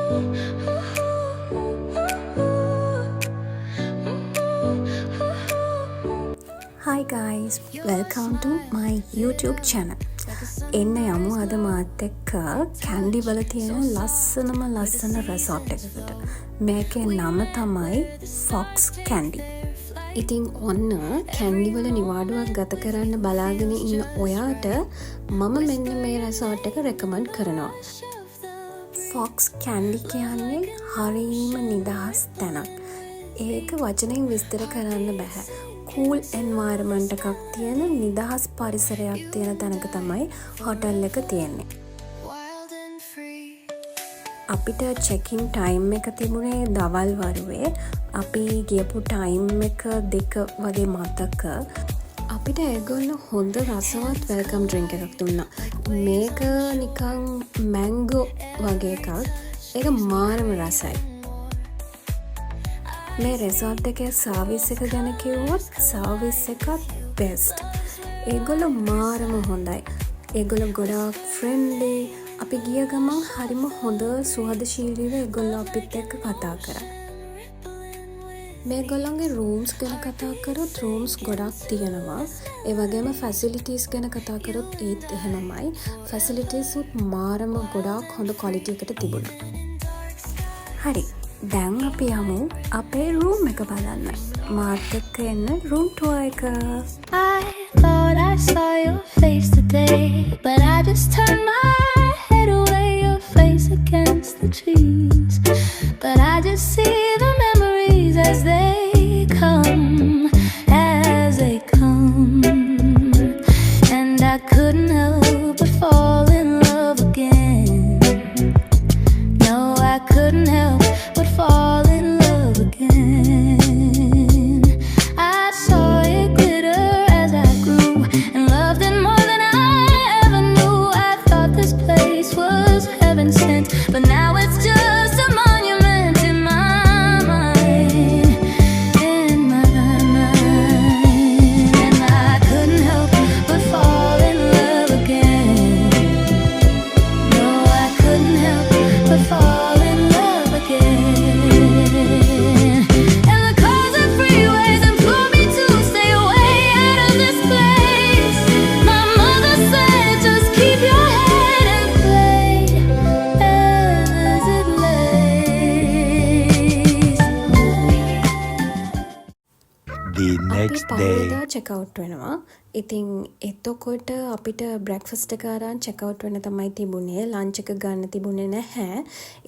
Hi guys, welcome to my YouTube channel. එන්න යමු අද මාත් එක්ක කැන්ඩි වල තියෙන ලස්සනම ලස්සන resort එකකට. මේකේ නම තමයි Fox Candy. ඉතින් ඔන්න කැන්ඩි වල නිවාඩුවක් ගත කරන්න බලාගෙන ඉන්න ඔයාට මම මෙන්න මේ resort එක recommend කරනවා. Fox Candy කියන්නේ හරිම නිදහස් තැනක්. ඒක වචනෙන් විස්තර කරන්න බෑ. cool environment එකක් තියෙන නිදහස් පරිසරයක් තියෙන තැනක තමයි හොටල් එක තියෙන්නේ. අපිට check-in time එක තිබුණේ දවල් වරුවේ. අපි ගියපු time එක 2 වගේ මතක. අපිට ඒගොල්ලෝ හොඳ රසවත් welcome drink එකක් දුන්නා. මේක නිකන් mango වගේ එකක්. ඒක මාරම රසයි. මේ resort එකේ සර්විස් එක ගැන කිව්වොත් සර්විස් එක best. ඒගොල්ලෝ මාරම හොඳයි. ඒගොල්ලෝ ගොඩාක් friendly. අපි ගිය ගමන් හරිම හොඳ සුහදශීලීව ඒගොල්ලෝ අපිත් එක්ක කතා කරා. මේගොල්ලන්ගේ rooms ගැන කතා කරොත් rooms ගොඩක් තියෙනවා. ඒ වගේම facilities ගැන කතා කරොත් ඒත් එහෙමමයි. facilities උත් මාරම ගොඩාක් හොඳ quality එකට තිබුණා. හරි. දැන් අපි යමු අපේ room එක බලන්න. මාත් එක්ක එන්න room tour එක. I thought I saw your face today, but I just turned my head away, your face against the trees. But I just see the memories as they come, and I couldn't help but fall in love again. No, I couldn't help but fall in love again. I saw it glitter as I grew and loved it more than I ever knew. I thought this place was heaven sent, but now it's just a monument in my mind, in my mind. And I couldn't help but fall in love again. No, I couldn't help but fall in love again. And the cars and freeways implore me to stay away out of this place. My mother said, just keep your head and play as it lays. The අපි next පහුවෙනිදා day. check out වෙනවා. ඉතින් එතකොට අපිට breakfast එක අරන් check out වෙන්න තමයි තිබුණේ. lunch එක ගන්න තිබුණේ නැහැ.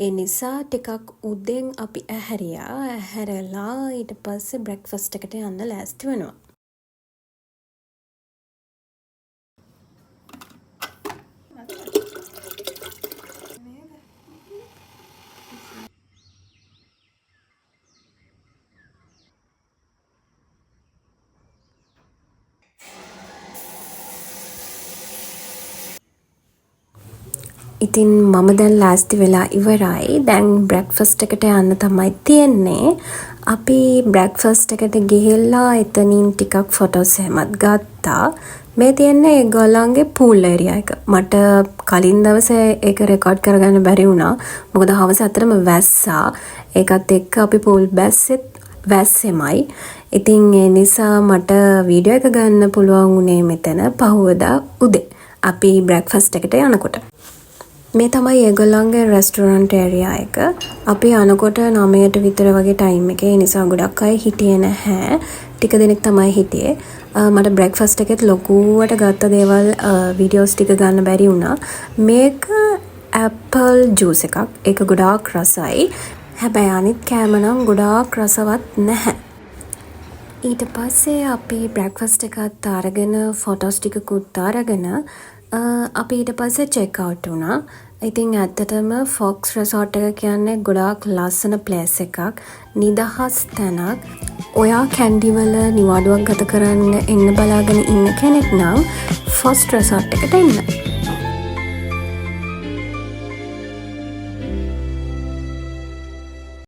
ඒ නිසා ටිකක් උදෙන් අපි ඇහැරියා. ඇහැරලා ඊට පස්සේ breakfast එකට යන්න ලෑස්ති වෙනවා. ඉතින් මම දැන් ලෑස්ති වෙලා ඉවරයි. දැන් බ්‍රෙක්ෆාස්ට් එකට යන්න තමයි තියෙන්නේ. අපි බ්‍රෙක්ෆාස්ට් එකට ගිහිල්ලා එතනින් ටිකක් ෆොටෝස් එහෙමත් ගත්තා. මේ තියෙන්නේ ඒගොල්ලන්ගේ pool area එක. මට කලින් දවසේ ඒක රෙකෝඩ් කරගන්න බැරි වුණා. මොකද හවස අතරම වැස්සා. ඒකත් එක්ක අපි pool බැස්සෙත් වැස්සෙමයි. ඉතින් ඒ නිසා මට වීඩියෝ එක ගන්න පුළුවන් වුණේ මෙතන පහුවදා උදේ. අපි බ්‍රෙක්ෆාස්ට් එකට යනකොට. මේ තමයි ඒගොල්ලන්ගේ රෙස්ටෝරන්ට් ඒරියා එක. අපි යනකොට 9ට විතර වගේ ටයිම් එකේ. ඒ නිසා ගොඩක් අය හිටියේ නැහැ. ටික දෙනෙක් තමයි හිටියේ. මට බ්‍රෙක්ෆාස්ට් එකෙත් ලොකුවට ගත්ත දේවල් වීඩියෝස් ටික ගන්න බැරි වුණා. මේක ඇපල් ජූස් එකක්. ඒක ගොඩාක් රසයි. හැබැයි අනිත් කෑම නම් ගොඩාක් රසවත් නැහැ. ඊට පස්සේ අපි බ්‍රෙක්ෆාස්ට් එකත් අරගෙන ෆොටෝස් ටිකකුත් අරගෙන අපි ඊට පස්සේ චෙක් අවුට් වුණා. ඉතින් ඇත්තටම Fox Resort එක කියන්නේ ගොඩාක් ලස්සන ප්ලේස් එකක්. නිදහස් තැනක්. ඔයා කැන්ඩි වල නිවාඩුවක් ගත කරන්න එන්න බලාගෙන ඉන්න කෙනෙක් නම් Fox Resort එකට එන්න.